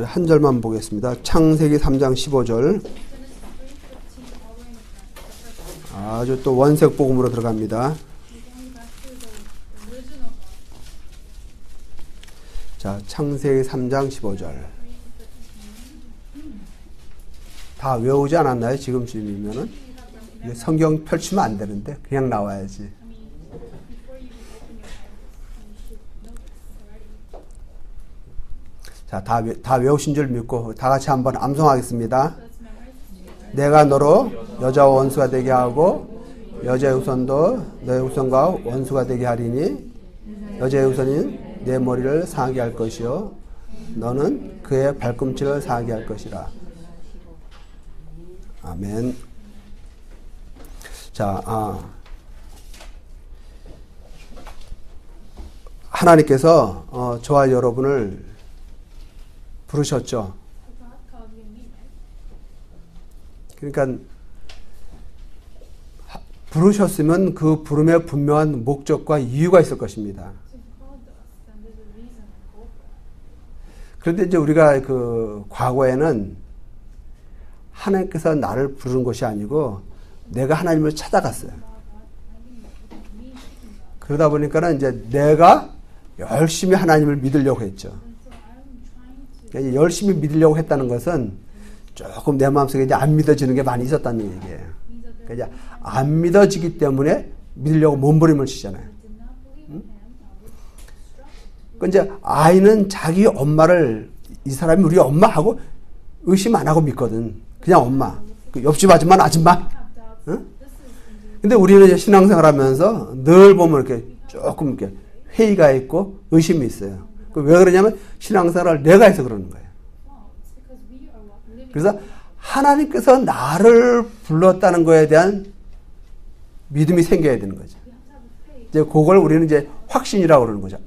한 절만 보겠습니다. 창세기 3장 15절. 아주 또 원색 복음으로 들어갑니다. 자, 창세기 3장 15절. 다 외우지 않았나요? 지금쯤이면은? 성경 펼치면 안 되는데 그냥 나와야지. 자, 다 외우신 줄 믿고 다 같이 한번 암송하겠습니다. 내가 너로 여자와 원수가 되게 하고 여자의 후손도 너의 후손과 원수가 되게 하리니 여자의 후손인 내 머리를 상하게 할 것이요 너는 그의 발꿈치를 상하게 할 것이라. 아멘. 자, 하나님께서 저와 여러분을 부르셨죠. 그러니까 부르셨으면 그 부름에 분명한 목적과 이유가 있을 것입니다. 그런데 이제 우리가 그 과거에는 하나님께서 나를 부르는 것이 아니고 내가 하나님을 찾아갔어요. 그러다 보니까는 이제 내가 열심히 하나님을 믿으려고 했죠. 열심히 믿으려고 했다는 것은 조금 내 마음속에 이제 안 믿어지는 게 많이 있었다는 얘기예요. 그러니까 안 믿어지기 때문에 믿으려고 몸부림을 치잖아요. 그러니까 이제 아이는 자기 엄마를 이 사람이 우리 엄마하고 의심 안 하고 믿거든. 그냥 엄마. 그 옆집 아줌마. 응? 근데 우리는 이제 신앙생활하면서 늘 보면 이렇게 조금 이렇게 회의가 있고 의심이 있어요. 왜 그러냐면 신앙생활을 내가 해서 그러는 거예요. 그래서 하나님께서 나를 불렀다는 거에 대한 믿음이 생겨야 되는 거죠. 이제 그걸 우리는 이제 확신이라고 그러는 거죠.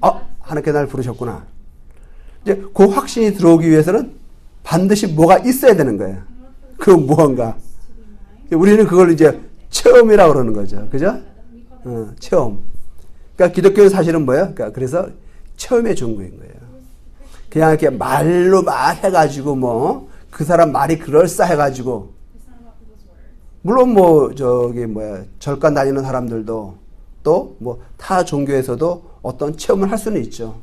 하나님께서 나를 부르셨구나. 이제 그 확신이 들어오기 위해서는 반드시 뭐가 있어야 되는 거예요. 그 무언가. 우리는 그걸 이제 체험이라고 그러는 거죠. 그죠? 체험. 그러니까 기독교는 사실은 뭐예요? 그러니까 그래서 체험의 종교인 거예요. 그냥 이렇게 말로 말해가지고 그 사람 말이 그럴싸해가지고 물론 절간 다니는 사람들도 또 타 종교에서도 어떤 체험을 할 수는 있죠.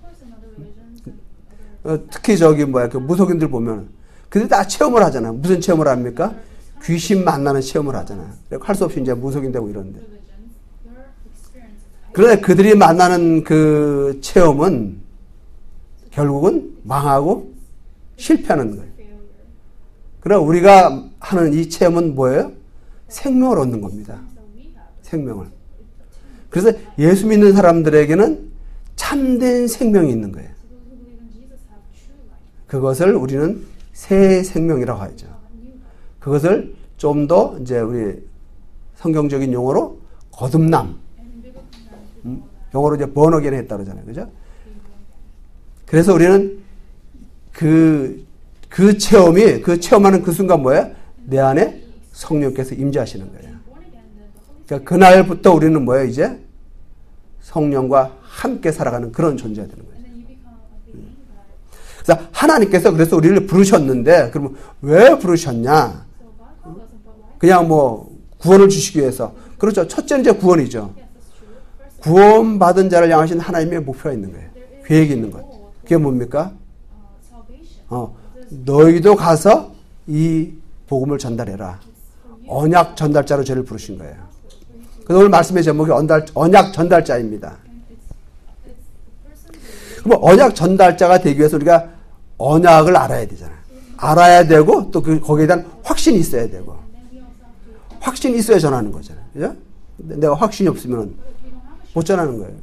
특히 그 무속인들 보면 그들 다 체험을 하잖아요. 무슨 체험을 합니까? 귀신 만나는 체험을 하잖아요. 할 수 없이 이제 무속인 되고 이러는데. 그런데 그들이 만나는 그 체험은 결국은 망하고 실패하는 거예요. 그러나 우리가 하는 이 체험은 뭐예요? 생명을 얻는 겁니다. 생명을. 그래서 예수 믿는 사람들에게는 참된 생명이 있는 거예요. 그것을 우리는 새 생명이라고 하죠. 그것을 좀 더 이제 우리 성경적인 용어로 거듭남. 영어로 이제 번어겐 했다 그러잖아요. 그죠? 그래서 우리는 그 체험하는 그 순간 뭐예요? 내 안에 성령께서 임재하시는 거예요. 그러니까 그날부터 우리는 뭐예요? 이제 성령과 함께 살아가는 그런 존재가 되는 거예요. 그래서 하나님께서 그래서 우리를 부르셨는데, 그러면 왜 부르셨냐? 그냥 구원을 주시기 위해서. 그렇죠. 첫째는 이제 구원이죠. 구원받은 자를 향하신 하나님의 목표가 있는 거예요. 계획이 있는 것. 그게 뭡니까? 너희도 가서 이 복음을 전달해라. 언약 전달자로 저를 부르신 거예요. 그래서 오늘 말씀의 제목이 언약 전달자입니다. 그럼 언약 전달자가 되기 위해서 우리가 언약을 알아야 되잖아요. 알아야 되고 또 거기에 대한 확신이 있어야 되고 확신이 있어야 전하는 거잖아요. 그죠? 내가 확신이 없으면 못 전하는 거예요.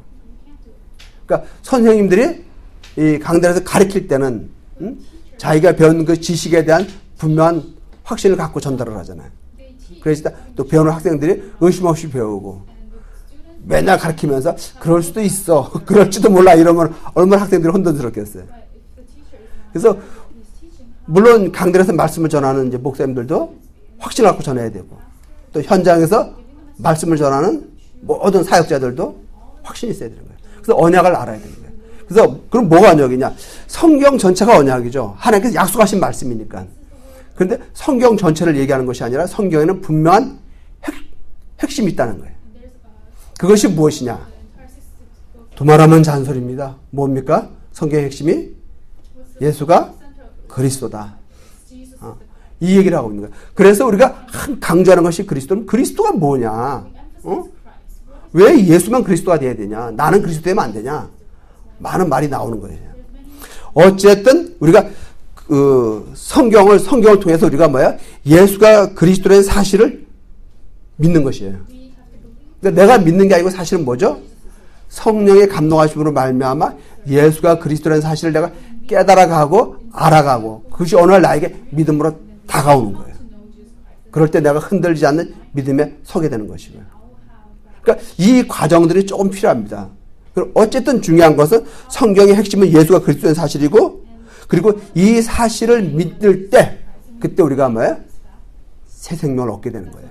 그러니까 선생님들이 이 강단에서 가르칠 때는 자기가 배운 그 지식에 대한 분명한 확신을 갖고 전달을 하잖아요. 그래서 또 배우는 학생들이 의심 없이 배우고 맨날 가르치면서 그럴 수도 있어, 그럴지도 몰라 이러면 얼마나 학생들이 혼돈스럽겠어요. 그래서 물론 강단에서 말씀을 전하는 이제 목사님들도 확신을 갖고 전해야 되고 또 현장에서 말씀을 전하는 모든 사역자들도 확신이 있어야 되는 거예요. 그래서 언약을 알아야 되는 거예요. 그래서 그럼 뭐가 언약이냐? 성경 전체가 언약이죠. 하나님께서 약속하신 말씀이니까. 그런데 성경 전체를 얘기하는 것이 아니라 성경에는 분명한 핵심이 있다는 거예요. 그것이 무엇이냐? 두말하면 잔소리입니다. 뭡니까? 성경의 핵심이 예수가 그리스도다. 이 얘기를 하고 있는 거예요. 그래서 우리가 강조하는 것이 그리스도는 그리스도가 뭐냐? 왜 예수만 그리스도가 돼야 되냐? 나는 그리스도 되면 안 되냐? 많은 말이 나오는 거예요. 어쨌든 우리가 성경을 통해서 우리가 뭐야? 예수가 그리스도라는 사실을 믿는 것이에요. 그러니까 내가 믿는 게 아니고 사실은 뭐죠? 성령의 감동하심으로 말미암아 예수가 그리스도라는 사실을 내가 깨달아가고 알아가고 그것이 어느 날 나에게 믿음으로 다가오는 거예요. 그럴 때 내가 흔들리지 않는 믿음에 서게 되는 것이고요. 그러니까 이 과정들이 조금 필요합니다. 어쨌든 중요한 것은 성경의 핵심은 예수가 그리스도의 사실이고 그리고 이 사실을 믿을 때 그때 우리가 뭐예요? 새 생명을 얻게 되는 거예요.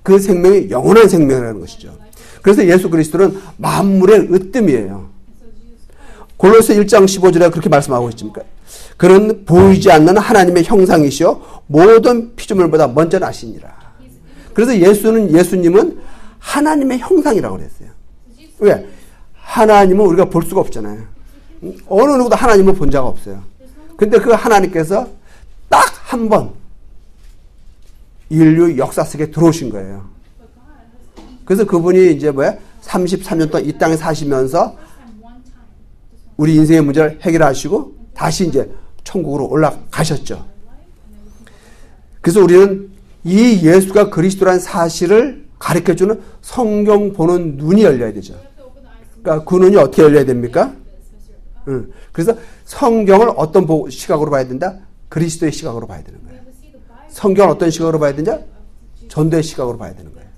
그 생명이 영원한 생명이라는 것이죠. 그래서 예수 그리스도는 만물의 으뜸이에요. 골로새 1장 15절에 그렇게 말씀하고 있습니까? 그는 보이지 않는 하나님의 형상이시요 모든 피조물보다 먼저 나시니라. 그래서 예수님은 하나님의 형상이라고 그랬어요. 왜? 하나님은 우리가 볼 수가 없잖아요. 어느 누구도 하나님을 본 자가 없어요. 근데 그 하나님께서 딱 한 번 인류 역사 속에 들어오신 거예요. 그래서 그분이 이제 33년 동안 이 땅에 사시면서 우리 인생의 문제를 해결하시고 다시 이제 천국으로 올라가셨죠. 그래서 우리는 이 예수가 그리스도라는 사실을 가르쳐주는 성경 보는 눈이 열려야 되죠. 그러니까 그 눈이 어떻게 열려야 됩니까? 그래서 성경을 어떤 시각으로 봐야 된다? 그리스도의 시각으로 봐야 되는 거예요. 성경을 어떤 시각으로 봐야 되냐? 전도의 시각으로 봐야 되는 거예요.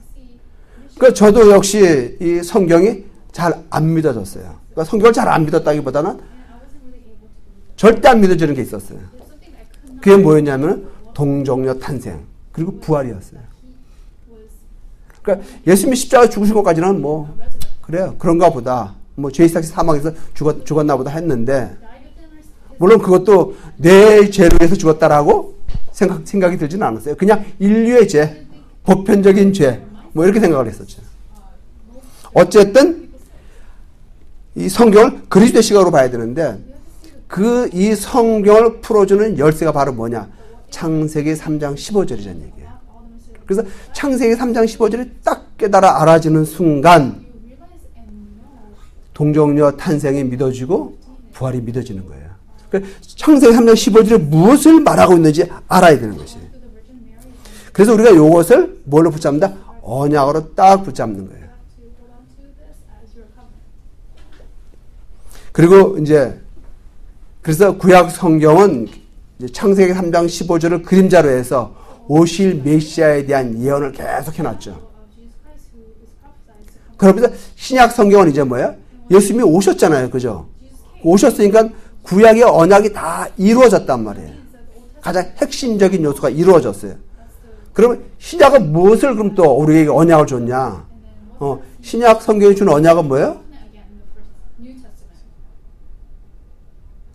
그러니까 저도 역시 이 성경이 잘 안 믿어졌어요. 그러니까 성경을 잘 안 믿었다기보다는 절대 안 믿어지는 게 있었어요. 그게 뭐였냐면 동정녀 탄생 그리고 부활이었어요. 그러니까 예수님이 십자가 죽으신 것까지는 뭐 그래요. 그런가 보다. 뭐 죄의식 사망해서 죽었나 보다 했는데 물론 그것도 내 죄로 해서 죽었다라고 생각이 들지는 않았어요. 그냥 인류의 죄, 보편적인 죄 뭐 이렇게 생각을 했었죠. 어쨌든 이 성경을 그리스도의 시각으로 봐야 되는데 이 성경을 풀어주는 열쇠가 바로 뭐냐? 창세기 3장 15절이라는 얘기예요. 그래서 창세기 3장 15절이 딱 깨달아 알아지는 순간 동정녀 탄생이 믿어지고 부활이 믿어지는 거예요. 창세기 3장 15절에 무엇을 말하고 있는지 알아야 되는 것이에요. 그래서 우리가 이것을 뭘로 붙잡는다? 언약으로 딱 붙잡는 거예요. 그리고 그래서 구약 성경은 창세기 3장 15절을 그림자로 해서 오실 메시아에 대한 예언을 계속 해놨죠. 그러면서 신약 성경은 이제 뭐예요? 예수님이 오셨잖아요. 그죠? 오셨으니까 구약의 언약이 다 이루어졌단 말이에요. 가장 핵심적인 요소가 이루어졌어요. 그러면 신약은 무엇을 그럼 또 우리에게 언약을 줬냐? 신약 성경이 준 언약은 뭐예요?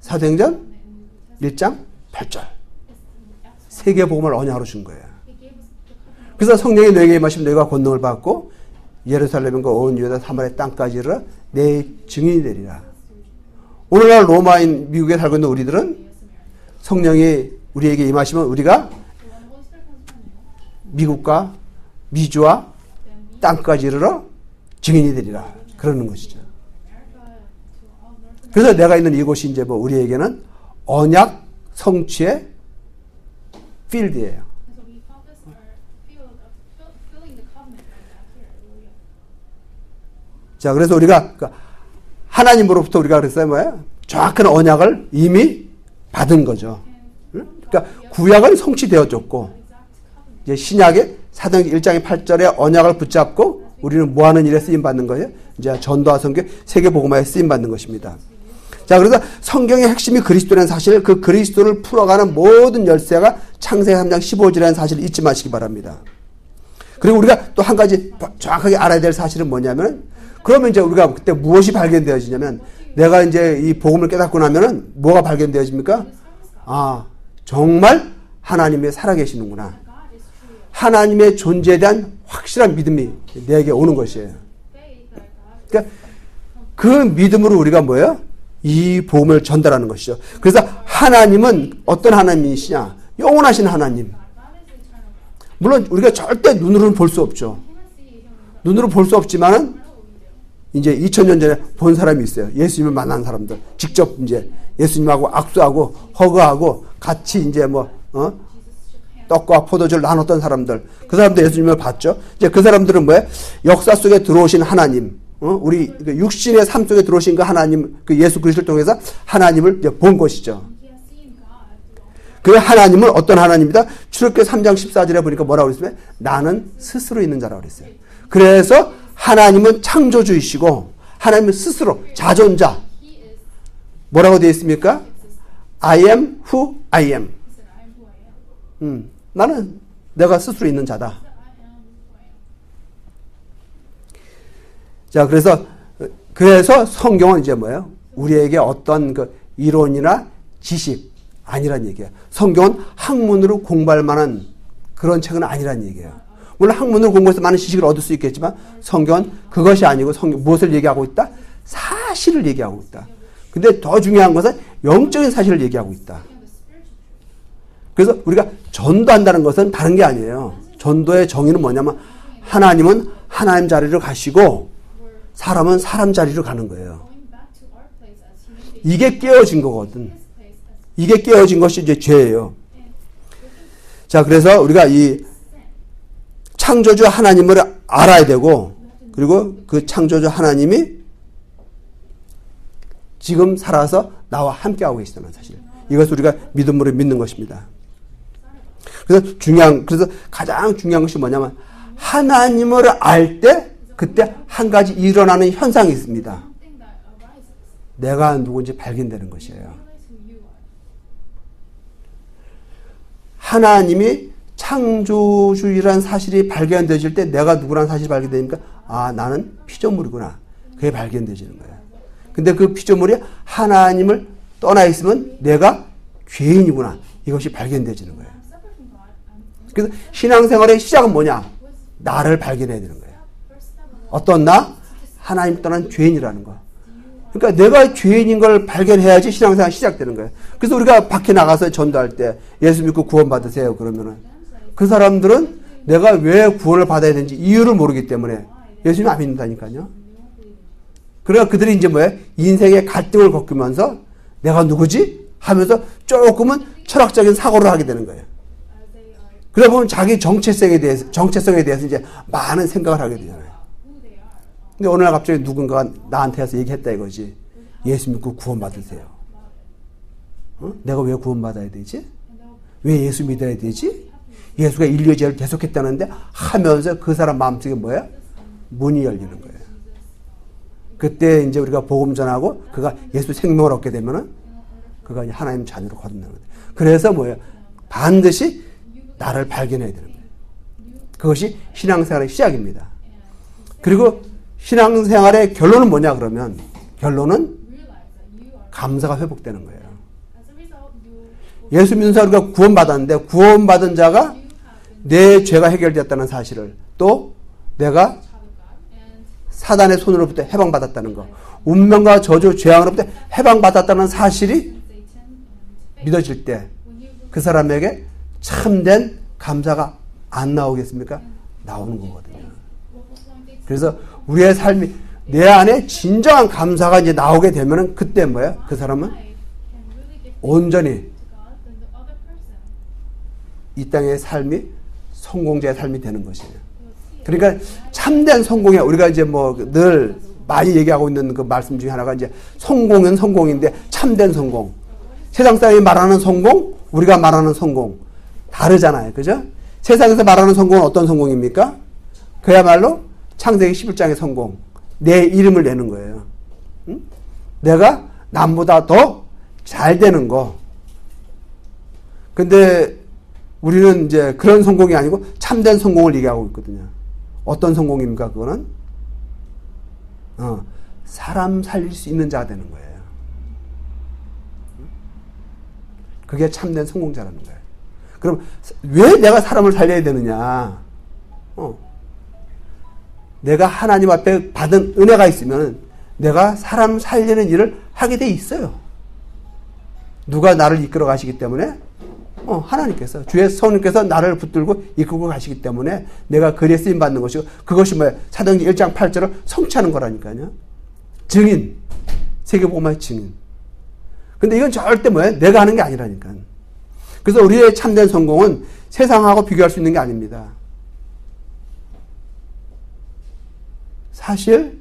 사도행전 1장 8절. 세계복음을 언약으로 준 거예요. 그래서 성령이 너에게 임하시면 너희가 권능을 받고 예루살렘과 온 유다 사마리아 땅까지 이르러 내 증인이 되리라. 오늘날 로마인 미국에 살고 있는 우리들은 성령이 우리에게 임하시면 우리가 미국과 미주와 땅까지 이르러 증인이 되리라. 그러는 것이죠. 그래서 내가 있는 이곳이 이제 우리에게는 언약 성취의 필드예요. 자, 그래서 우리가 하나님으로부터 우리가 그랬어요, 뭐예요? 정확한 언약을 이미 받은 거죠. 그러니까 구약은 성취되어졌고 이제 신약의 사도행전 1장의 8절에 언약을 붙잡고 우리는 뭐하는 일에 쓰임받는 거예요? 이제 전도와 선교, 세계복음화에 쓰임받는 것입니다. 자, 그래서 성경의 핵심이 그리스도라는 사실, 그 그리스도를 풀어가는 모든 열쇠가 창세기 3장 15절이라는 사실을 잊지 마시기 바랍니다. 그리고 우리가 또 한 가지 정확하게 알아야 될 사실은 뭐냐면 그러면 이제 우리가 그때 무엇이 발견되어지냐면 내가 이제 이 복음을 깨닫고 나면은 뭐가 발견되어집니까? 아, 정말 하나님이 살아계시는구나. 하나님의 존재에 대한 확실한 믿음이 내게 오는 것이에요. 그러니까 그 믿음으로 우리가 뭐예요? 이 복음을 전달하는 것이죠. 그래서 하나님은 어떤 하나님이시냐? 영원하신 하나님. 물론 우리가 절대 눈으로는 볼 수 없죠. 눈으로 볼 수 없지만은 이제 2000년 전에 본 사람이 있어요. 예수님을 만난 사람들. 직접 이제 예수님하고 악수하고 허그하고 같이 이제 떡과 포도주를 나눴던 사람들. 그 사람들 예수님을 봤죠. 이제 그 사람들은 뭐예요? 역사 속에 들어오신 하나님. 우리 육신의 삶 속에 들어오신 그 하나님, 그 예수 그리스도를 통해서 하나님을 이제 본 것이죠. 그 하나님은 어떤 하나님이다? 출애굽기 3장 14절에 보니까 뭐라고 그랬으면 나는 스스로 있는 자라고 그랬어요. 그래서 하나님은 창조주이시고 하나님은 스스로 자존자. 뭐라고 되어 있습니까? I am who I am. 나는 내가 스스로 있는 자다. 자, 그래서 성경은 이제 뭐예요? 우리에게 어떤 그 이론이나 지식 아니란 얘기예요. 성경은 학문으로 공부할 만한 그런 책은 아니란 얘기예요. 물론 학문으로 공부해서 많은 지식을 얻을 수 있겠지만 성경은 그것이 아니고 성경 무엇을 얘기하고 있다? 사실을 얘기하고 있다. 근데 더 중요한 것은 영적인 사실을 얘기하고 있다. 그래서 우리가 전도한다는 것은 다른 게 아니에요. 전도의 정의는 뭐냐면 하나님은 하나님 자리로 가시고 사람은 사람 자리로 가는 거예요. 이게 깨어진 거거든. 이게 깨어진 것이 이제 죄예요. 자, 그래서 우리가 이 창조주 하나님을 알아야 되고, 그리고 그 창조주 하나님이 지금 살아서 나와 함께하고 계시다는 사실. 이것을 우리가 믿음으로 믿는 것입니다. 그래서 가장 중요한 것이 뭐냐면, 하나님을 알 때, 그때 한 가지 일어나는 현상이 있습니다. 내가 누군지 발견되는 것이에요. 하나님이 창조주의라는 사실이 발견되질 때 내가 누구라는 사실이 발견되니까 아, 나는 피조물이구나. 그게 발견되지는 거예요. 근데 그 피조물이 하나님을 떠나 있으면 내가 죄인이구나. 이것이 발견되지는 거예요. 그래서 신앙생활의 시작은 뭐냐? 나를 발견해야 되는 거예요. 어떤 나? 하나님 떠난 죄인이라는 거. 그러니까 내가 죄인인 걸 발견해야지 신앙생활이 시작되는 거예요. 그래서 우리가 밖에 나가서 전도할 때 예수 믿고 구원 받으세요. 그러면은 그 사람들은 내가 왜 구원을 받아야 되는지 이유를 모르기 때문에 예수님 안 믿는다니까요. 그러니까 그들이 이제 뭐예요? 인생의 갈등을 겪으면서 내가 누구지? 하면서 조금은 철학적인 사고를 하게 되는 거예요. 그러다 보면 자기 정체성에 대해서 이제 많은 생각을 하게 되잖아요. 근데 어느 날 갑자기 누군가가 나한테 와서 얘기했다 이거지. 예수 믿고 구원 받으세요. 내가 왜 구원 받아야 되지? 왜 예수 믿어야 되지? 예수가 인류의 죄를 대속했다는데 하면서 그 사람 마음속에 뭐야? 문이 열리는 거예요. 그때 이제 우리가 복음 전하고 그가 예수 생명을 얻게 되면은 그가 하나님 자녀로 거듭나는 거예요. 그래서 뭐예요? 반드시 나를 발견해야 되는 거예요. 그것이 신앙생활의 시작입니다. 그리고 신앙생활의 결론은 뭐냐 그러면 결론은 감사가 회복되는 거예요. 예수 믿는 사람 우리가 구원받았는데 구원받은 자가 내 죄가 해결되었다는 사실을 또 내가 사단의 손으로부터 해방받았다는 거 운명과 저주 죄악으로부터 해방받았다는 사실이 믿어질 때 그 사람에게 참된 감사가 안 나오겠습니까? 나오는 거거든요. 그래서 우리의 삶이 내 안에 진정한 감사가 이제 나오게 되면은 그때 뭐야? 그 사람은 온전히 이 땅의 삶이 성공자의 삶이 되는 것이에요. 그러니까 참된 성공이야. 우리가 이제 뭐 늘 많이 얘기하고 있는 그 말씀 중에 하나가 이제 성공은 성공인데 참된 성공. 세상 사람이 말하는 성공, 우리가 말하는 성공 다르잖아요. 그죠? 세상에서 말하는 성공은 어떤 성공입니까? 그야말로 창세기 11장의 성공. 내 이름을 내는 거예요. 응? 내가 남보다 더 잘 되는 거. 근데 우리는 이제 그런 성공이 아니고 참된 성공을 얘기하고 있거든요. 어떤 성공입니까? 그거는 사람 살릴 수 있는 자가 되는 거예요. 그게 참된 성공자라는 거예요. 그럼 왜 내가 사람을 살려야 되느냐? 내가 하나님 앞에 받은 은혜가 있으면 내가 사람 살리는 일을 하게 돼 있어요. 누가 나를 이끌어 가시기 때문에? 하나님께서, 주의 성령께서 나를 붙들고 이끌고 가시기 때문에 내가 거리에 쓰임 받는 것이고, 그것이 뭐예요? 사도행전 1장 8절을 성취하는 거라니까요. 증인. 세계복음화의 증인. 근데 이건 절대 뭐예요? 내가 하는 게 아니라니까. 그래서 우리의 참된 성공은 세상하고 비교할 수 있는 게 아닙니다. 사실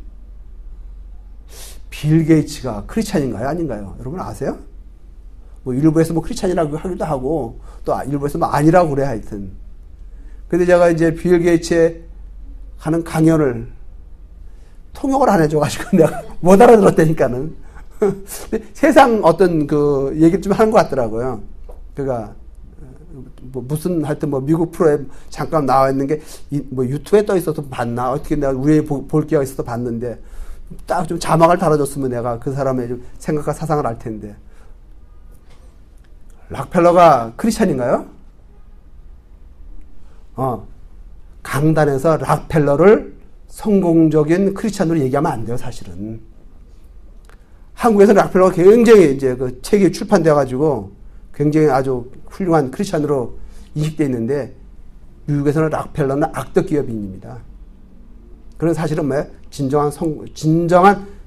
빌 게이츠가 크리스찬인가요? 아닌가요? 여러분 아세요? 뭐 일부에서 뭐 크리스찬이라고 하기도 하고 또 일부에서 뭐 아니라고 그래 하여튼. 근데 제가 이제 빌 게이츠에 하는 강연을 통역을 안 해줘가지고 내가 못 알아들었다니까는. 세상 어떤 그 얘기를 좀 하는 것 같더라고요. 그가 뭐 무슨 하여튼 뭐 미국 프로에 잠깐 나와 있는 게 뭐 유튜브에 떠 있어서 봤나 어떻게 내가 위에 볼 기회가 있어서 봤는데 딱 좀 자막을 달아줬으면 내가 그 사람의 좀 생각과 사상을 알 텐데. 락펠러가 크리스찬인가요? 강단에서 락펠러를 성공적인 크리스찬으로 얘기하면 안 돼요, 사실은. 한국에서 락펠러가 굉장히 이제 그 책이 출판되어가지고 굉장히 아주 훌륭한 크리스찬으로 인식되어 있는데, 미국에서는 락펠러는 악덕 기업인입니다. 그런 사실은 뭐예요? 진정한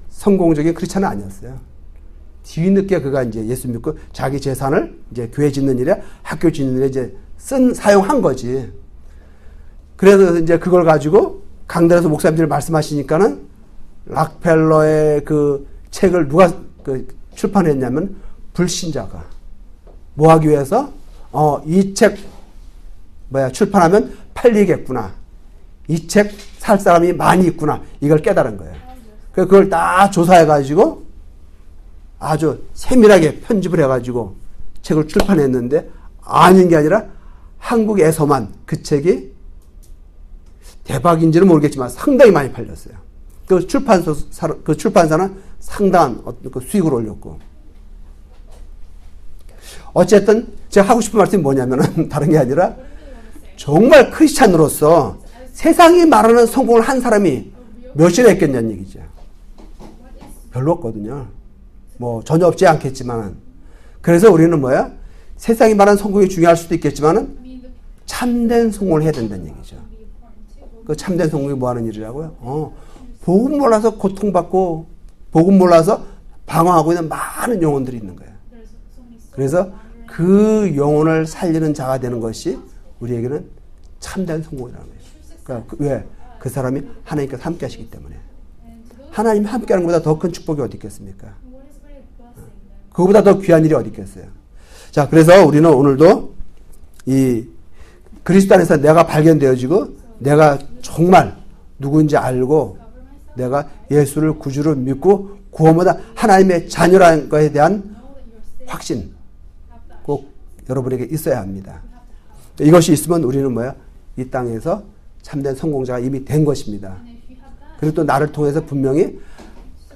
성공적인 크리스찬은 아니었어요. 뒤늦게 그가 이제 예수 믿고 자기 재산을 이제 교회 짓는 일에, 학교 짓는 일에 이제 사용한 거지. 그래서 이제 그걸 가지고 강단에서 목사님들이 말씀하시니까는 락펠러의 그 책을 누가 그 출판했냐면 불신자가 뭐 하기 위해서 이 책 출판하면 팔리겠구나. 이 책 살 사람이 많이 있구나. 이걸 깨달은 거예요. 그걸 다 조사해 가지고 아주 세밀하게 편집을 해 가지고 책을 출판했는데, 아닌 게 아니라 한국에서만 그 책이 대박인지는 모르겠지만 상당히 많이 팔렸어요. 그 출판사는 상당한 그 수익을 올렸고. 어쨌든 제가 하고 싶은 말씀이 뭐냐면은 다른 게 아니라 정말 크리스찬으로서 세상이 말하는 성공을 한 사람이 몇이나 있겠냐는 얘기죠. 별로 없거든요. 뭐 전혀 없지 않겠지만. 그래서 우리는 뭐야? 세상이 말하는 성공이 중요할 수도 있겠지만은 참된 성공을 해야 된다는 얘기죠. 그 참된 성공이 뭐 하는 일이라고요? 복음 몰라서 고통받고 복음 몰라서 방황하고 있는 많은 영혼들이 있는 거예요. 그래서 그 영혼을 살리는 자가 되는 것이 우리에게는 참된 성공이라는 거예요. 그러니까 왜? 그 사람이 하나님께서 함께 하시기 때문에. 하나님이 함께 하는 것보다 더 큰 축복이 어디 있겠습니까? 그거보다 더 귀한 일이 어디 있겠어요? 자, 그래서 우리는 오늘도 이 그리스도 안에서 내가 발견되어지고 내가 정말 누구인지 알고 내가 예수를 구주로 믿고 구원보다 하나님의 자녀라는 것에 대한 확신 꼭 여러분에게 있어야 합니다. 이것이 있으면 우리는 뭐야? 이 땅에서 참된 성공자가 이미 된 것입니다. 그리고 또 나를 통해서 분명히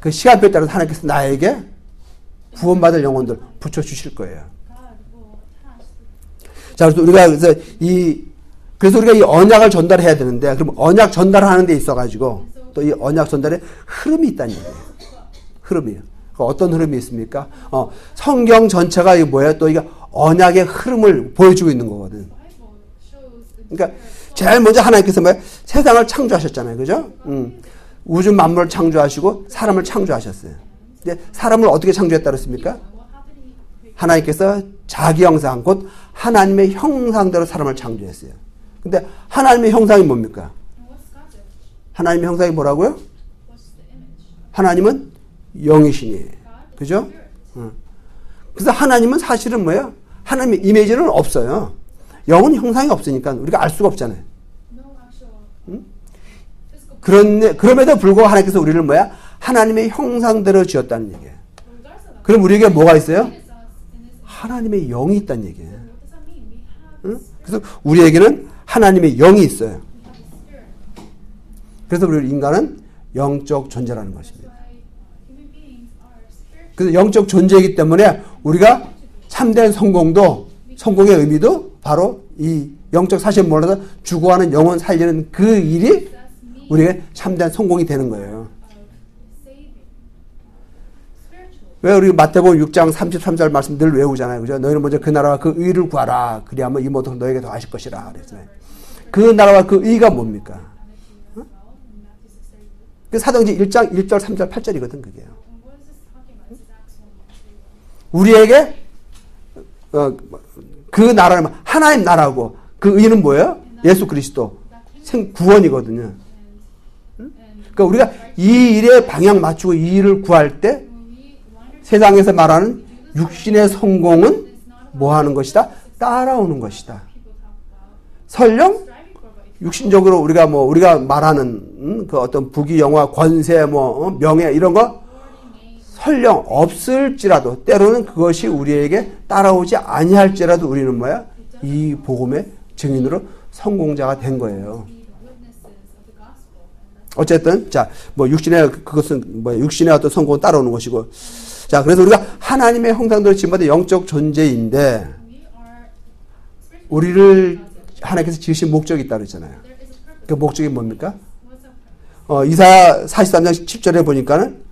그 시간표에 따라서 하나님께서 나에게 구원받을 영혼들 붙여주실 거예요. 자, 그래서 우리가 그래서 우리가 이 언약을 전달해야 되는데, 그럼 언약 전달하는 데 있어가지고 또 이 언약 전달에 흐름이 있다는 얘기예요. 흐름이에요. 어떤 흐름이 있습니까? 성경 전체가 이게 뭐예요? 또 이게 언약의 흐름을 보여주고 있는 거거든. 그러니까 제일 먼저 하나님께서 뭐예요? 세상을 창조하셨잖아요. 그죠? 우주 만물을 창조하시고 사람을 창조하셨어요. 근데 사람을 어떻게 창조했다 그랬습니까? 하나님께서 자기 형상, 곧 하나님의 형상대로 사람을 창조했어요. 근데 하나님의 형상이 뭡니까? 하나님의 형상이 뭐라고요? 하나님은 영이시니. 그죠? 그래서 하나님은 사실은 뭐예요? 하나님의 이미지는 없어요. 영은 형상이 없으니까 우리가 알 수가 없잖아요. 그럼에도 불구하고 하나님께서 우리를 뭐야? 하나님의 형상대로 지었다는 얘기예요. 그럼 우리에게 뭐가 있어요? 하나님의 영이 있다는 얘기예요. 그래서 우리에게는 하나님의 영이 있어요. 그래서 우리 인간은 영적 존재라는 것입니다. 그래서 영적 존재이기 때문에 우리가 참된 성공의 의미도 바로 이 영적 사실을 몰라서 죽어가는 영혼 살리는 그 일이 우리가 참된 성공이 되는 거예요. 왜 우리 마태복음 6장 33절 말씀 늘 외우잖아요. 그죠? 너희는 먼저 그 나라와 그 의를 구하라. 그리하면 이 모든 너에게 더하실 것이라. 그랬잖아요. 그 나라와 그 의가 뭡니까? 어? 그 사도행전 1장 1절, 3절, 8절이거든, 그게요. 우리에게 그 나라는 하나님 나라고 그 의는 뭐예요? 예수 그리스도 구원이거든요. 그러니까 우리가 이 일에 방향 맞추고 이 일을 구할 때 세상에서 말하는 육신의 성공은 뭐 하는 것이다? 따라오는 것이다. 설령 육신적으로 우리가 말하는 그 어떤 부귀 영화 권세 명예 이런 거 설령 없을지라도 때로는 그것이 우리에게 따라오지 아니할지라도 우리는 뭐야? 이 복음의 증인으로 성공자가 된 거예요. 어쨌든 육신의 어떤 성공은 따라오는 것이고, 자 그래서 우리가 하나님의 형상대로 지음받은 영적 존재인데 우리를 하나님께서 지으신 목적이 있다고 했잖아요. 그 목적이 뭡니까? 이사야 43장 10절에 보니까는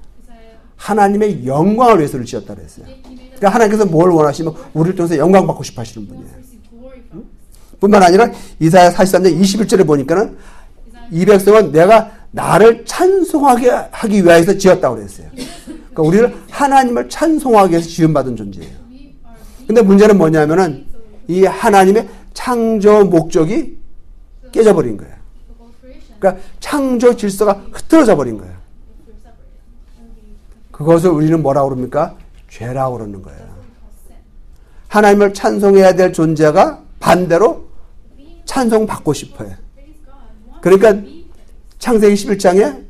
하나님의 영광을 위해서를 지었다고 했어요. 그러니까 하나님께서 뭘 원하시면 우리를 통해서 영광 받고 싶어 하시는 분이에요. 뿐만 아니라 이사야 43장 21절에 보니까는 이 백성은 내가 나를 찬송하게 하기 위해서 지었다고 그랬어요. 그러니까 우리를 하나님을 찬송하기 위해서 지음받은 존재예요. 근데 문제는 뭐냐면은 이 하나님의 창조 목적이 깨져버린 거예요. 그러니까 창조 질서가 흐트러져 버린 거예요. 그것을 우리는 뭐라고 그럽니까? 죄라고 그러는 거예요. 하나님을 찬송해야 될 존재가 반대로 찬송받고 싶어요. 그러니까 창세기 11장에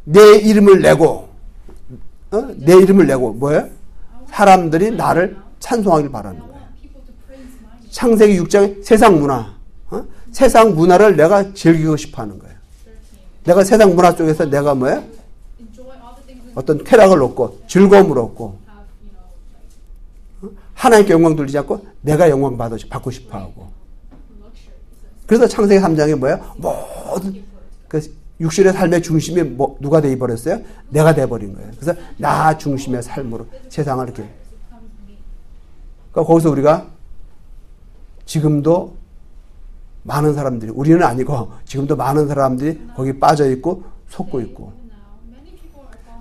내 이름을 내고 뭐예요? 사람들이 나를 찬송하길 바라는 거예요. 창세기 6장에 세상 문화, 세상 문화를 내가 즐기고 싶어 하는 거예요. 내가 세상 문화 속에서 내가 뭐예요? 어떤 쾌락을 얻고 즐거움을 얻고 하나님께 영광 돌리지 않고 내가 영광 받고 싶어 하고. 그래서 창세기 3장에 뭐예요? 모든 그 육신의 삶의 중심이 누가 되어버렸어요? 내가 되어버린 거예요. 그래서 나 중심의 삶으로 세상을 이렇게. 그러니까 거기서 우리가 지금도 많은 사람들이, 우리는 아니고 지금도 많은 사람들이 거기 빠져 있고 속고 있고.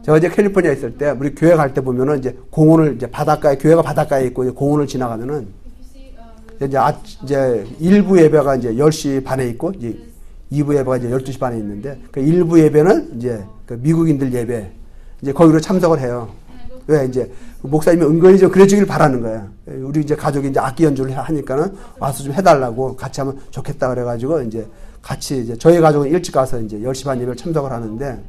제가 이제 캘리포니아에 있을 때 우리 교회 갈 때 보면은 이제 공원을 이제 교회가 바닷가에 있고 이제 공원을 지나가면은 이제 1부 예배가 이제 10시 반에 있고 이제 2부 예배가 이제 12시 반에 있는데 그 1부 예배는 이제 그 미국인들 예배 이제 거기로 참석을 해요. 왜 이제 목사님이 은근히 좀 그래주길 바라는 거예요. 우리 이제 가족이 이제 악기 연주를 하니까는 와서 좀 해달라고 같이 하면 좋겠다 그래가지고 이제 같이 이제 저희 가족은 일찍 가서 이제 10시 반 예배를 참석을 하는데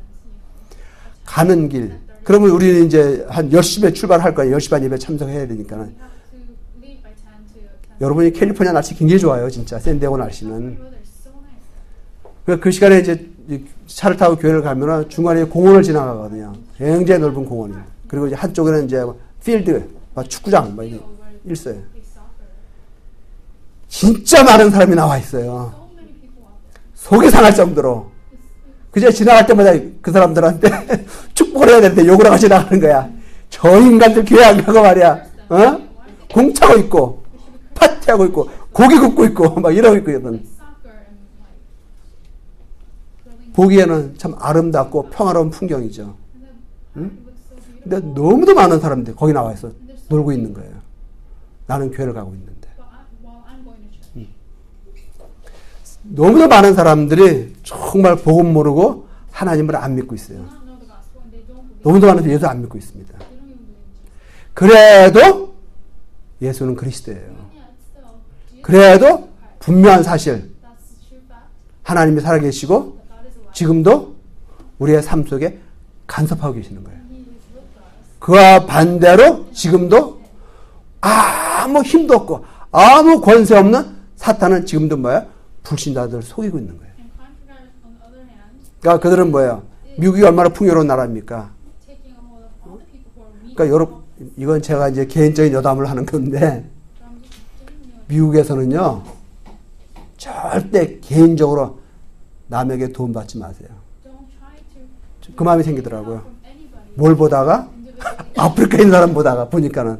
가는 길 그러면 우리는 이제 한 10시에 출발할 거예요. 10시 반 예배 참석해야 되니까는. 여러분이 캘리포니아 날씨 굉장히 좋아요. 진짜 샌디에고 날씨는. 그 시간에 이제 차를 타고 교회를 가면은 중간에 공원을 지나가거든요. 굉장히 넓은 공원이. 그리고 이제 한쪽에는 이제 필드, 축구장, 있어요. 진짜 많은 사람이 나와 있어요. 속이 상할 정도로. 그저 지나갈 때마다 그 사람들한테 축복을 해야 되는데 욕을 하고 지나가는 거야. 저 인간들 교회 안 가고 말이야. 공차고 있고, 파티하고 있고, 고기 굽고 있고, 막 이러고 있거든. 보기에는 참 아름답고 평화로운 풍경이죠. 응? 근데 너무도 많은 사람들이 거기 나와 있어 놀고 있는 거예요. 나는 교회를 가고 있는데. 너무도 많은 사람들이 정말 복음 모르고 하나님을 안 믿고 있어요. 너무도 많은 사람들이 예수 안 믿고 있습니다. 그래도 예수는 그리스도예요. 그래도 분명한 사실 하나님이 살아계시고 지금도 우리의 삶 속에 간섭하고 계시는 거예요. 그와 반대로 지금도 아무 힘도 없고 아무 권세 없는 사탄은 지금도 뭐야? 불신자들을 속이고 있는 거예요. 그러니까 그들은 뭐예요? 미국이 얼마나 풍요로운 나라입니까? 그러니까 여러분, 이건 제가 이제 개인적인 여담을 하는 건데, 미국에서는요, 절대 개인적으로 남에게 도움 받지 마세요. 그 마음이 생기더라고요. 뭘 보다가? 아프리카에 있는 사람 보다가, 보니까는.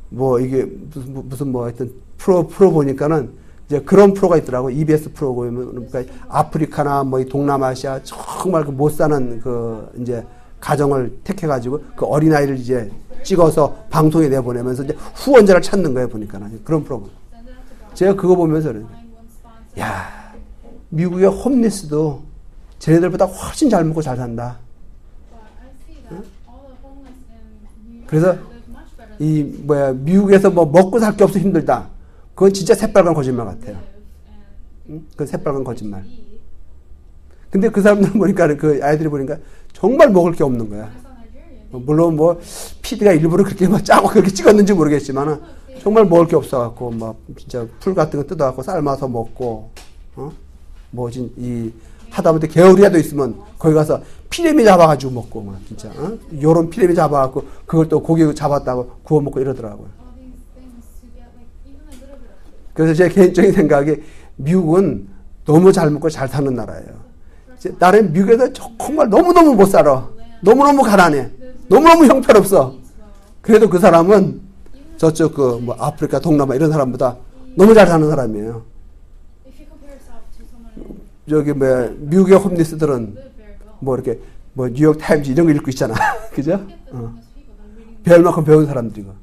뭐, 이게, 무슨 뭐, 하여튼, 프로 보니까는, 이제 그런 프로가 있더라고요. EBS 프로그램은, 그러니까 아프리카나 뭐, 동남아시아, 정말 그 못 사는 그, 이제, 가정을 택해가지고, 그 어린아이를 이제 찍어서 방송에 내보내면서 이제 후원자를 찾는 거예요, 보니까는. 그런 프로그램. 제가 그거 보면서, 야, 미국의 홈리스도 쟤네들보다 훨씬 잘 먹고 잘 산다. 응? 그래서 미국에서 뭐 먹고 살 게 없어 힘들다. 그건 진짜 새빨간 거짓말 같아요. 응? 그건 새빨간 거짓말. 근데 그 사람들 보니까 그 아이들이 보니까 정말 먹을 게 없는 거야. 물론 뭐 PD가 일부러 그렇게 막 짜고 그렇게 찍었는지 모르겠지만은 정말 먹을 게 없어갖고 막 진짜 풀 같은 거 뜯어갖고 삶아서 먹고 하다못해 개울이라도 있으면 거기 가서 피레미 잡아가지고 먹고 막 진짜 요런 피레미 잡아갖고 그걸 또 고기 잡았다고 구워 먹고 이러더라고요. 그래서 제 개인적인 생각이 미국은 너무 잘 먹고 잘 사는 나라예요. 나는 미국에서 정말 너무너무 못 살아. 너무너무 가난해. 너무너무 형편없어. 그래도 그 사람은 저쪽 뭐 아프리카, 동남아 이런 사람보다 너무 잘 사는 사람이에요. 저기 미국의 홈리스들은 뭐 이렇게 뭐 뉴욕 타임즈 이런 거 읽고 있잖아. 그죠? 배울 만큼 배운 사람들이고.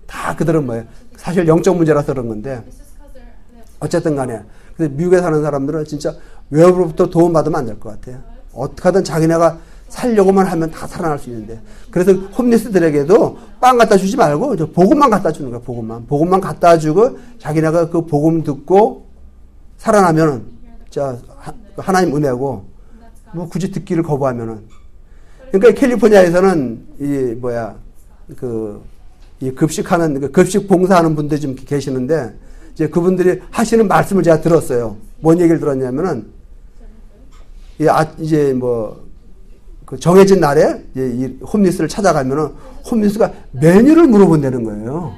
다 그들은 뭐예요? 사실 영적 문제라서 그런 건데 어쨌든 간에 근데 미국에 사는 사람들은 진짜 외부로부터 도움받으면 안 될 것 같아요. 어떻게 하든 자기네가 살려고만 하면 다 살아날 수 있는데. 그래서 홈리스들에게도 빵 갖다 주지 말고 복음만 갖다 주는 거야. 복음만 갖다 주고 자기네가 그 복음 듣고 살아나면은 하나님 은혜고 뭐 굳이 듣기를 거부하면은. 그러니까 캘리포니아에서는 이 급식하는 급식 봉사하는 분들이 좀 계시는데 이제 그분들이 하시는 말씀을 제가 들었어요. 뭔 얘기를 들었냐면은 이제 그 정해진 날에 이 홈리스를 찾아가면은 홈리스가 메뉴를 물어본다는 거예요.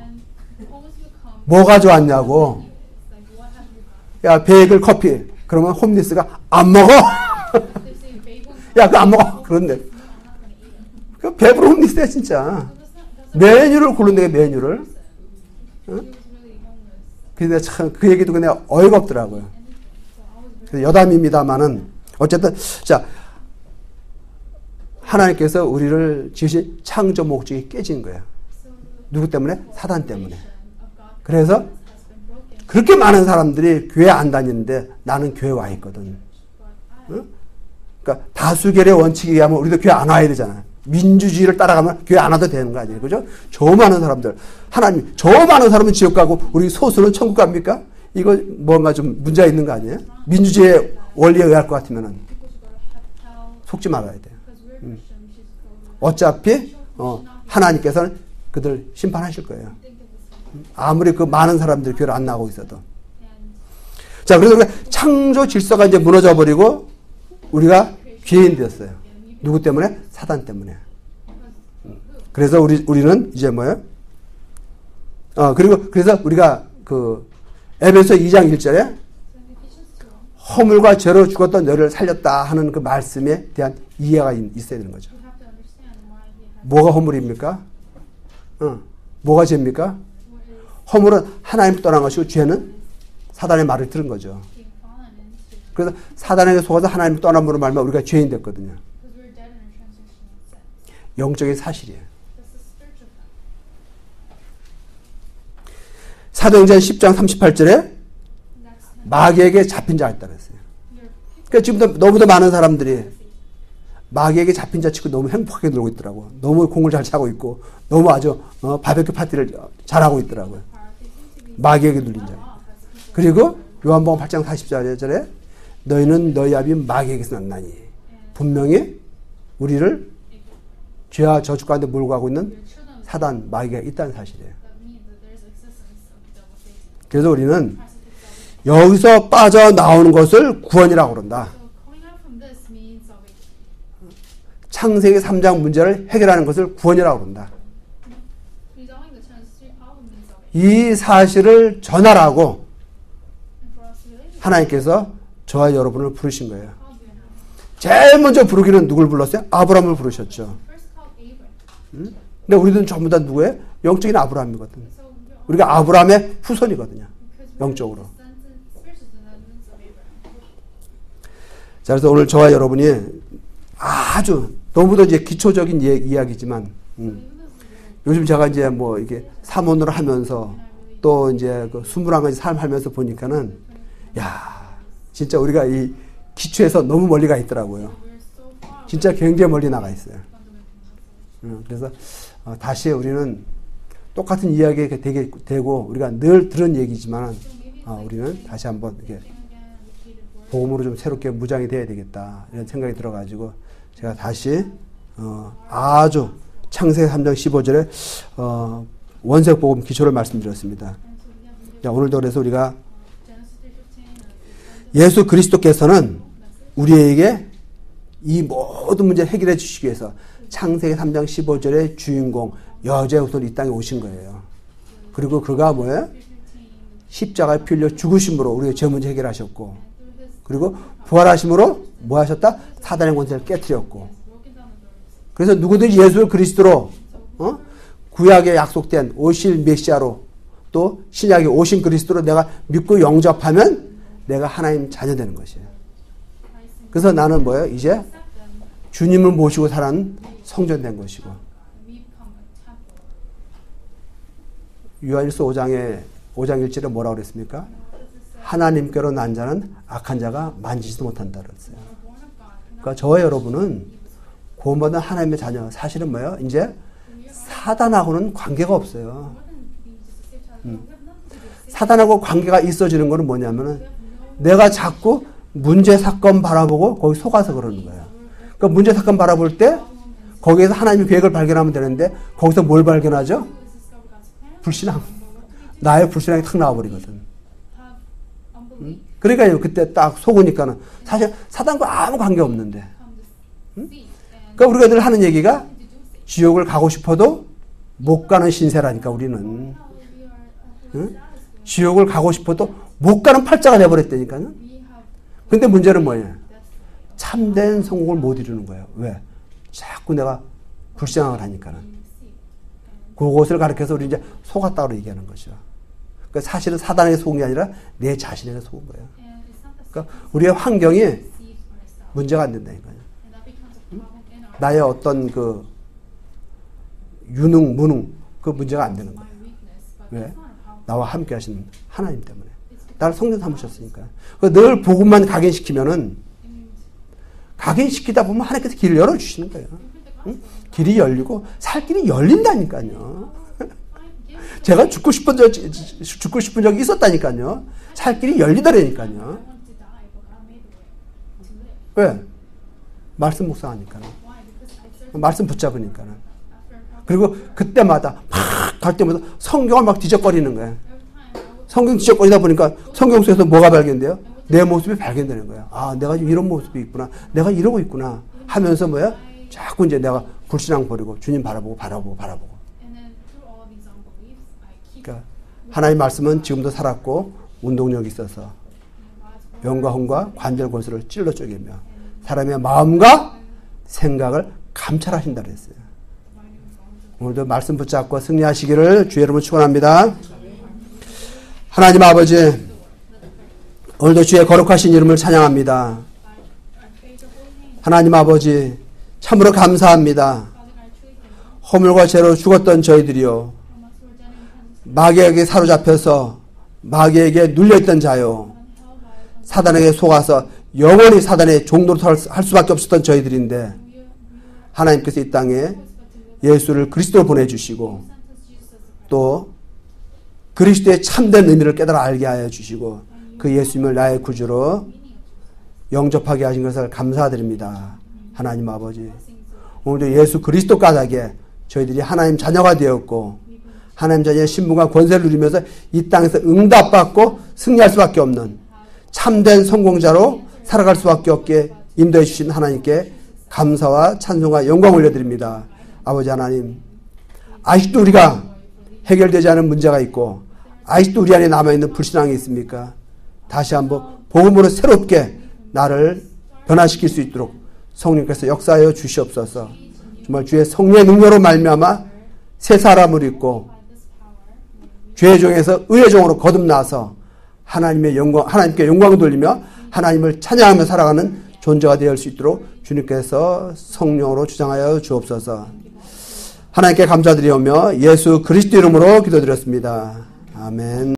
뭐 가져왔냐고. 야, 베이글 커피. 그러면 홈리스가 안 먹어. 야, 그거 안 먹어. 그런데 그 배부른 홈리스야 진짜. 메뉴를 고른대 메뉴를. 근데 참 그 얘기도 그냥 어이가 없더라고요. 여담입니다만은 어쨌든 자. 하나님께서 우리를 지으신 창조 목적이 깨진 거예요. 누구 때문에? 사단 때문에. 그래서 그렇게 많은 사람들이 교회 안 다니는데 나는 교회 와 있거든. 응? 그러니까 다수결의 원칙에 의하면 우리도 교회 안 와야 되잖아요. 민주주의를 따라가면 교회 안 와도 되는 거 아니에요. 그죠? 저 많은 사람들. 하나님, 저 많은 사람은 지옥 가고 우리 소수는 천국 갑니까? 이거 뭔가 좀 문제가 있는 거 아니에요? 민주주의의 원리에 의할 것 같으면은 속지 말아야 돼요. 어차피 하나님께서는 그들 심판하실 거예요. 아무리 그 많은 사람들이 교회를 안 나오고 있어도. 자, 그래서 창조 질서가 이제 무너져 버리고 우리가 죄인 되었어요. 누구 때문에? 사단 때문에. 그래서 우리는 이제 뭐예요? 그래서 우리가 그 에베소 2장 1절에 허물과 죄로 죽었던 너를 살렸다 하는 그 말씀에 대한 이해가 있어야 되는 거죠. 뭐가 허물입니까? 뭐가 죄입니까? 허물은 하나님 떠난 것이고 죄는 사단의 말을 들은 거죠. 그래서 사단에게 속아서 하나님 떠남으로 말면 우리가 죄인 됐거든요. 영적인 사실이에요. 사도행전 10장 38절에 마귀에게 잡힌 자가 있다고 했어요. 그러니까 지금도 너무도 많은 사람들이 마귀에게 잡힌 자 치고 너무 행복하게 놀고 있더라고. 너무 공을 잘 차고 있고 너무 아주 바베큐 파티를 잘하고 있더라고요. 마귀에게 눌린 자. 그리고 요한복음 8장 40절에 너희는 너희 아비 마귀에게서 났나니 분명히 우리를 죄와 저주 가운데 몰고 가고 있는 사단 마귀가 있다는 사실이에요. 그래서 우리는 여기서 빠져나오는 것을 구원이라고 그런다. So coming out from this means salvation. 창세기 3장 문제를 해결하는 것을 구원이라고 그런다. Resolving the Genesis 3 problem means salvation. 이 사실을 전하라고 And for us to relate, 하나님께서 저와 여러분을 부르신 거예요. called you and I. 제일 먼저 부르기는 누굴 불렀어요? 아브라함을 부르셨죠. First called Abraham. 근데 우리는 전부 다 누구예요? 영적인 아브라함이거든. So we're all 우리가 아브라함의 후손이거든요. because we're 영적으로. spiritual descendants of Abraham. 자, 그래서 오늘 저와 여러분이 아주 너무도 이제 기초적인 이야기지만, 요즘 제가 이제 뭐 이게 사모를 하면서 또 이제 그 21가지 삶 하면서 보니까는, 야, 진짜 우리가 이 기초에서 너무 멀리 가 있더라고요. We're so far 진짜 굉장히 멀리 나가 있어요. fundamental. 그래서 다시 우리는 똑같은 이야기가 되고 우리가 늘 들은 얘기지만, 우리는 다시 한번 이렇게 복음으로 좀 새롭게 무장이 돼야 되겠다 이런 생각이 들어가지고 제가 다시 아주 창세기 3장 15절에 원색 복음 기초를 말씀드렸습니다. 자, 오늘도 그래서 우리가 예수 그리스도께서는 우리에게 이 모든 문제를 해결해 주시기 위해서 창세기 3장 15절의 주인공 여자의 후손 이 땅에 오신 거예요. 그리고 그가 뭐예요? 십자가에 피 흘려 죽으심으로 우리의 죄 문제 해결하셨고, 그리고 부활하심으로 뭐 하셨다? 사단의 권세를 깨뜨렸고. 그래서 누구든지 예수 그리스도로 구약에 약속된 오실 메시아로 또 신약에 오신 그리스도로 내가 믿고 영접하면 내가 하나님 자녀 되는 것이에요. 그래서 나는 뭐예요? 이제 주님을 모시고 사는 성전 된 것이고. 요한일서 5장 1절에 뭐라고 그랬습니까? 하나님께로 난 자는 악한 자가 만지지도 못한다 그랬어요. 그러니까 저와 여러분은 구원받은 하나님의 자녀, 사실은 뭐예요? 이제 사단하고는 관계가 없어요. 사단하고 관계가 있어지는 거는 뭐냐면은 내가 자꾸 문제 사건 바라보고 거기 속아서 그러는 거예요. 그러니까 문제 사건 바라볼 때 거기에서 하나님의 계획을 발견하면 되는데 거기서 뭘 발견하죠? 불신앙. 나의 불신앙이 탁 나와버리거든. 그러니까요, 그때 딱 속으니까는 사실 사단과 아무 관계 없는데. 그러니까 우리가 늘 하는 얘기가 지옥을 가고 싶어도 못 가는 신세라니까 우리는. 지옥을 가고 싶어도 못 가는 팔자가 돼버렸다니까요. 근데 문제는 뭐예요? 참된 성공을 못 이루는 거예요. 왜? 자꾸 내가 불신앙을 하니까는. 그것을 가르쳐서 우리 이제 속았다고 얘기하는 거죠. 그러니까 사실은 사단에게 속은 게 아니라 내 자신에게 속은 거예요. 그러니까 우리의 환경이 문제가 안 된다니까요. 나의 어떤 그 유능, 무능 그 문제가 안 되는 거예요. 왜? 나와 함께 하시는 하나님 때문에. 나를 성전 삼으셨으니까. 늘 복음만 각인시키면은 각인시키다 보면 하나님께서 길을 열어주시는 거예요. 응? 길이 열리고 살 길이 열린다니까요. 제가 죽고 싶은 적이 있었다니까요. 살 길이 열리더라니까요. 왜? 말씀 묵상하니까요. 말씀 붙잡으니까요. 그리고 그때마다 막 갈 때마다 성경을 막 뒤적거리는 거예요. 성경 뒤적거리다 보니까 성경 속에서 뭐가 발견돼요? 내 모습이 발견되는 거예요. 아, 내가 지금 이런 모습이 있구나. 내가 이러고 있구나. 하면서 뭐야? 자꾸 이제 내가 불신앙 버리고 주님 바라보고. 그러니까 하나님의 말씀은 지금도 살았고 운동력이 있어서 영과 혼과 관절 골수를 찔러 쪼개며 사람의 마음과 생각을 감찰하신다 그랬어요. 오늘도 말씀 붙잡고 승리하시기를 주의 이름으로 축원합니다. 하나님 아버지, 오늘도 주의 거룩하신 이름을 찬양합니다. 하나님 아버지, 참으로 감사합니다. 허물과 죄로 죽었던 저희들이요, 마귀에게 사로잡혀서 마귀에게 눌려있던 자요, 사단에게 속아서 영원히 사단의 종노릇 할 수밖에 없었던 저희들인데 하나님께서 이 땅에 예수를 그리스도로 보내주시고 또 그리스도의 참된 의미를 깨달아 알게 하여 주시고 그 예수님을 나의 구주로 영접하게 하신 것을 감사드립니다. 하나님 아버지, 오늘도 예수 그리스도 까닭에 저희들이 하나님 자녀가 되었고 하나님 자녀의 신분과 권세를 누리면서 이 땅에서 응답받고 승리할 수밖에 없는 참된 성공자로 살아갈 수밖에 없게 인도해 주신 하나님께 감사와 찬송과 영광을 올려드립니다. 아버지 하나님, 아직도 우리가 해결되지 않은 문제가 있고 아직도 우리 안에 남아있는 불신앙이 있습니까? 다시 한번 복음으로 새롭게 나를 변화시킬 수 있도록 성령께서 역사하여 주시옵소서. 정말 주의 성령의 능력으로 말미암아 새 사람을 입고 죄의 종에서 의의 종으로 거듭나서 하나님의 영광, 하나님께 영광을 돌리며 하나님을 찬양하며 살아가는 존재가 되어 수 있도록 주님께서 성령으로 주장하여 주옵소서. 하나님께 감사드리오며 예수 그리스도 이름으로 기도드렸습니다. 아멘.